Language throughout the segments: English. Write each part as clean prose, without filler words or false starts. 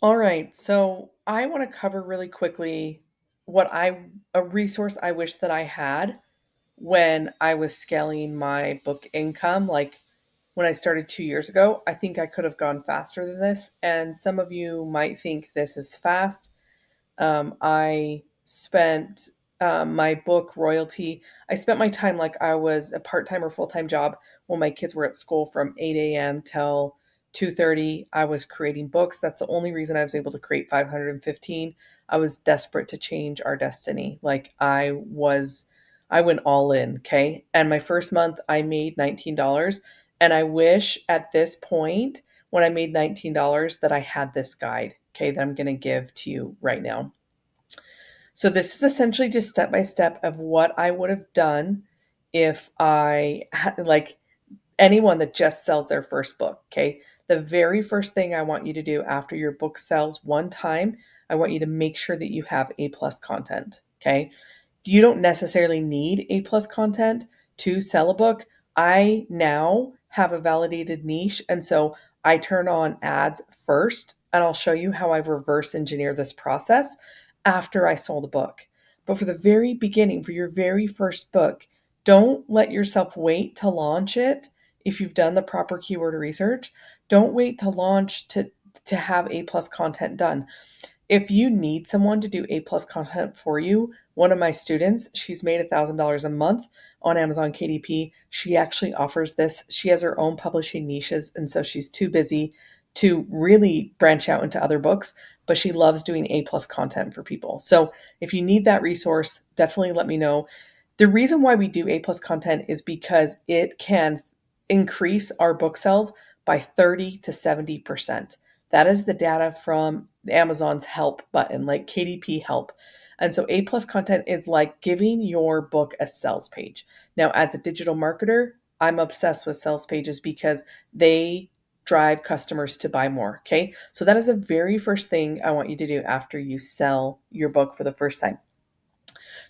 All right, so I want to cover really quickly a resource I wish that I had when I was scaling my book income. Like when I started 2 years ago, I think I could have gone faster than this. And some of you might think this is fast. I spent my book royalty. I spent my time like I was a part-time or full-time job when my kids were at school from 8 a.m. till 2:30. I was creating books. That's the only reason I was able to create 515. I was desperate to change our destiny. I went all in, okay? And my first month I made $19. And I wish at this point when I made $19 that I had this guide, okay, that I'm going to give to you right now. So this is essentially just step by step of what I would have done if I had like anyone that just sells their first book, okay? The very first thing I want you to do after your book sells one time, I want you to make sure that you have A plus content, okay? You don't necessarily need A plus content to sell a book. I now have a validated niche, and so I turn on ads first, and I'll show you how I reverse engineer this process after I sold a book. But for the very beginning, for your very first book, don't let yourself wait to launch it if you've done the proper keyword research. Don't wait to launch to have A plus content done. If you need someone to do A plus content for you, one of my students, she's made $1,000 a month on Amazon KDP. She actually offers this. She has her own publishing niches, and so she's too busy to really branch out into other books, but she loves doing A plus content for people. So if you need that resource, definitely let me know. The reason why we do A plus content is because it can increase our book sales by 30 to 70%. That is the data from Amazon's help button, like KDP help. And so A plus content is like giving your book a sales page. Now, as a digital marketer, I'm obsessed with sales pages because they drive customers to buy more. Okay. So that is the very first thing I want you to do after you sell your book for the first time.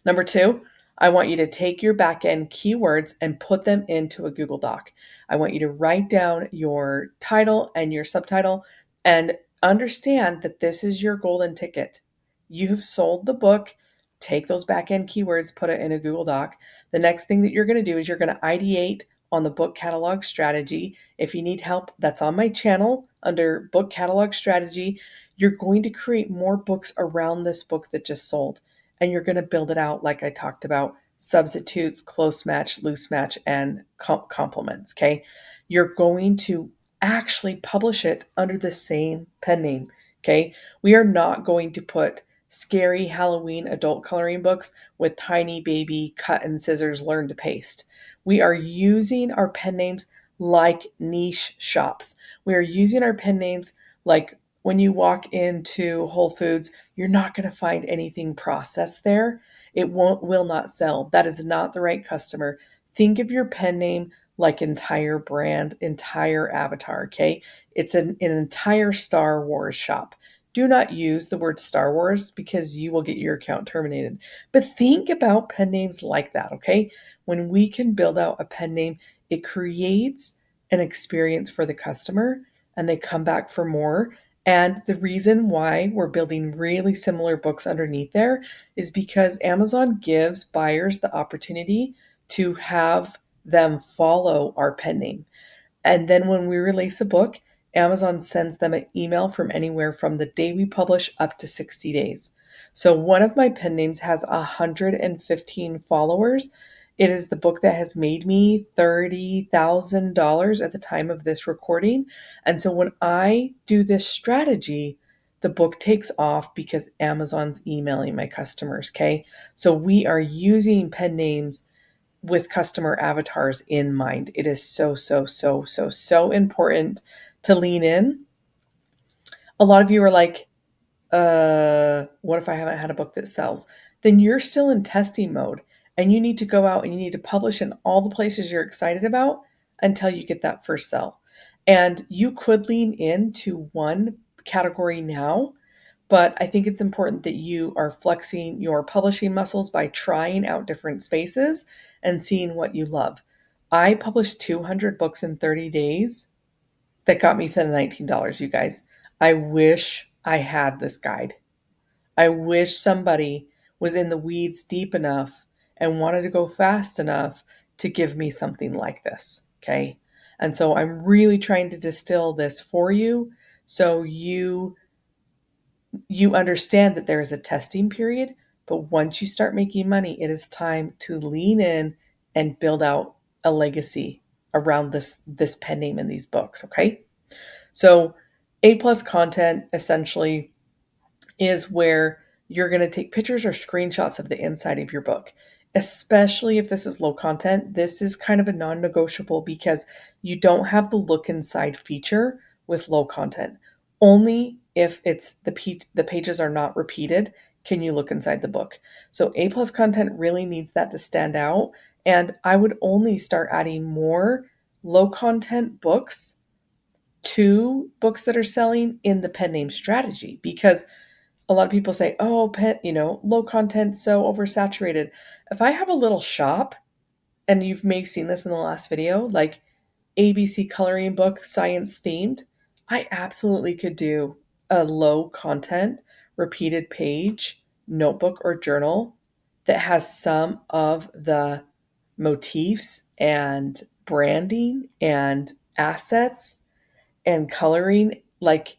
Number two, I want you to take your back end keywords and put them into a Google Doc. I want you to write down your title and your subtitle and understand that this is your golden ticket. You have sold the book. Take those back end keywords, put it in a Google Doc. The next thing that you're going to do is you're going to ideate on the book catalog strategy. If you need help, that's on my channel under book catalog strategy. You're going to create more books around this book that just sold, and you're going to build it out like I talked about: substitutes, close match, loose match, and complements. Okay. You're going to actually publish it under the same pen name. Okay. We are not going to put scary Halloween adult coloring books with tiny baby cut and scissors learn to paste. We are using our pen names like niche shops. We are using our pen names like when you walk into Whole Foods, you're not going to find anything processed there. It will not sell. That is not the right customer. Think of your pen name like entire brand, entire avatar, okay? It's an entire Star Wars shop. Do not use the word Star Wars because you will get your account terminated. But think about pen names like that, okay? When we can build out a pen name, it creates an experience for the customer and they come back for more. And the reason why we're building really similar books underneath there is because Amazon gives buyers the opportunity to have them follow our pen name. And then when we release a book, Amazon sends them an email from anywhere from the day we publish up to 60 days. So one of my pen names has 115 followers. It is the book that has made me $30,000 at the time of this recording. And so when I do this strategy, the book takes off because Amazon's emailing my customers. Okay. So we are using pen names with customer avatars in mind. It is so, so, so, so, so important to lean in. A lot of you are like, what if I haven't had a book that sells? Then you're still in testing mode and you need to go out and you need to publish in all the places you're excited about until you get that first sell. And you could lean into one category now, but I think it's important that you are flexing your publishing muscles by trying out different spaces and seeing what you love. I published 200 books in 30 days that got me to $19, you guys. I wish I had this guide. I wish somebody was in the weeds deep enough and wanted to go fast enough to give me something like this. Okay. And so I'm really trying to distill this for you so you understand that there is a testing period, but once you start making money, it is time to lean in and build out a legacy around this pen name in these books, okay? So A plus content essentially is where you're going to take pictures or screenshots of the inside of your book. Especially if this is low content, this is kind of a non negotiable because you don't have the look inside feature with low content. Only if it's the pages are not repeated can you look inside the book. So A plus content really needs that to stand out. And I would only start adding more low content books to books that are selling in the pen name strategy because a lot of people say, oh, low content, so oversaturated. If I have a little shop, and you've maybe seen this in the last video, like ABC coloring book, science themed, I absolutely could do a low content, repeated page notebook or journal that has some of the motifs and branding and assets and coloring, like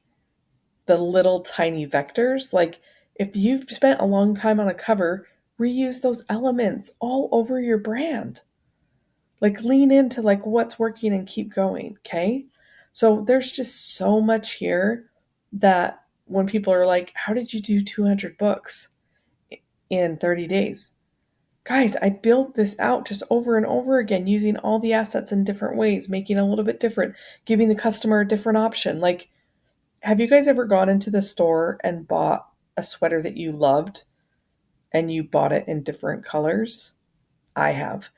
the little tiny vectors. Like if you've spent a long time on a cover, reuse those elements all over your brand. Like lean into like what's working and keep going, okay? So there's just so much here that when people are like, "How did you do 200 books in 30 days?" Guys, I built this out just over and over again using all the assets in different ways, making it a little bit different, giving the customer a different option. Like, have you guys ever gone into the store and bought a sweater that you loved and you bought it in different colors? I have.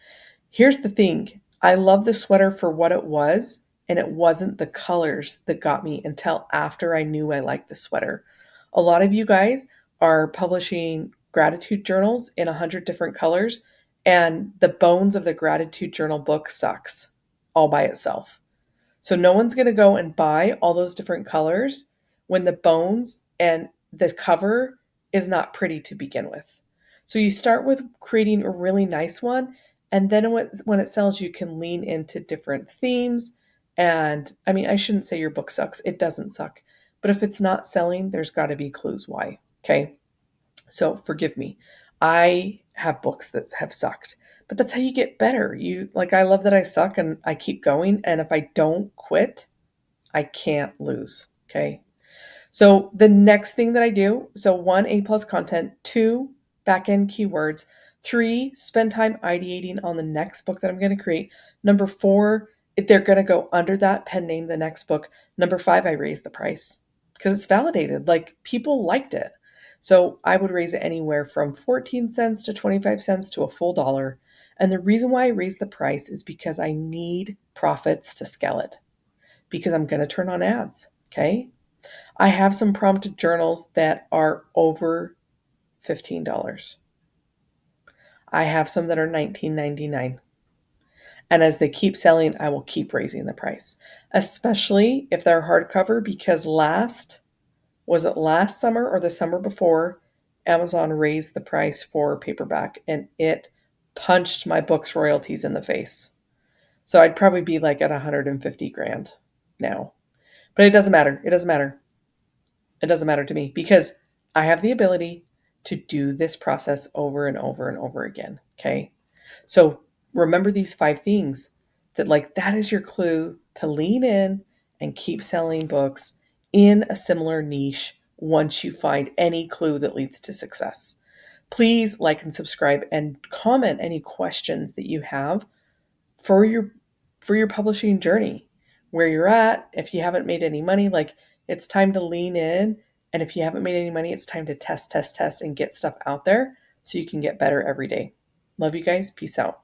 Here's the thing. I love the sweater for what it was, and it wasn't the colors that got me until after I knew I liked the sweater. A lot of you guys are publishing gratitude journals in 100 different colors, and the bones of the gratitude journal book sucks all by itself. So no one's going to go and buy all those different colors when the bones and the cover is not pretty to begin with. So you start with creating a really nice one, and then when it sells, you can lean into different themes. And I mean, I shouldn't say your book sucks. It doesn't suck. But if it's not selling, there's got to be clues why. Okay. So forgive me. I have books that have sucked, but that's how you get better. I love that I suck and I keep going. And if I don't quit, I can't lose. Okay. So the next thing that I do, so one, A plus content, two, back end keywords, three, spend time ideating on the next book that I'm going to create. Number four, if they're going to go under that pen name, the next book. Number five, I raise the price because it's validated. Like people liked it. So I would raise it anywhere from 14 cents to 25 cents to a full dollar. And the reason why I raise the price is because I need profits to scale it because I'm going to turn on ads. Okay. I have some prompted journals that are over $15. I have some that are $19.99. And as they keep selling, I will keep raising the price, especially if they're hardcover, because was it last summer or the summer before, Amazon raised the price for paperback and it punched my book's royalties in the face. So I'd probably be like at 150 grand now. But it doesn't matter. It doesn't matter. It doesn't matter to me because I have the ability to do this process over and over and over again. Okay. So remember these five things that is your clue to lean in and keep selling books in a similar niche once you find any clue that leads to success. Please like and subscribe and comment any questions that you have for your publishing journey, where you're at. If you haven't made any money, like it's time to lean in. And if you haven't made any money, it's time to test and get stuff out there so you can get better every day. Love you guys. Peace out.